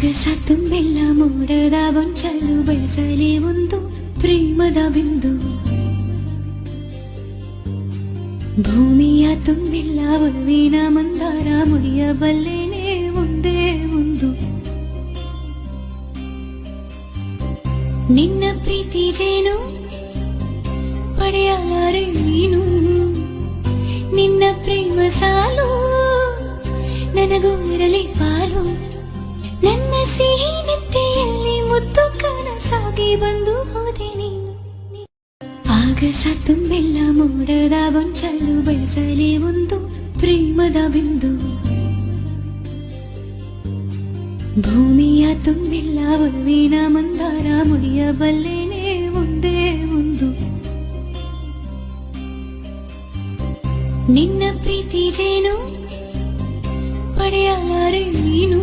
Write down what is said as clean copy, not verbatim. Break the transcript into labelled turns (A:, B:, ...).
A: ಆಗಸ ತುಂಬೆಲ್ಲ ಮೋಡದ ಗೊಂಚಲು ಬೆಳೆಸಲಿ ಒಂದು ಪ್ರೇಮದ ಬಿಂದು. ಭೂಮಿಯ ತುಂಬೆಲ್ಲ ಒಲವಿನ ಮಂದಾರ ಮುಡಿಯಬಲ್ಲೇನೆ ಒಂದೇ ಒಂದು. ನಿನ್ನ ಪ್ರೀತಿ ಜೇನು ಪಡೆಯಲಾರೆ ನೀನು, ನಿನ್ನ ಪ್ರೇಮ ಸಾಲು ನನಗೂ ಇರಲಿ ಪಾಲು. ನನ್ನ ಸಿಹಿ ನೆತ್ತೆಯಲ್ಲಿ ಮುತ್ತು ಕನಸಾಗಿ ಬಂದು ಹೋದೆ ನೀನು. ಆಗಸ ತುಂಬೆಲ್ಲ ಮೋಡದ ಗೊಂಚಲು ಬೆಳೆಸಲಿ ಒಂದು ಪ್ರೇಮದ ಬಿಂದು. ಭೂಮಿಯ ತುಂಬೆಲ್ಲ ಒಲವಿನ ಮಂದಾರ ಮುಡಿಯಬಲ್ಲೇನೆ ಒಂದೇ ಒಂದು. ನಿನ್ನ ಪ್ರೀತಿ ಜೇನು ಪಡೆಯಲಾರೆ ನೀನು.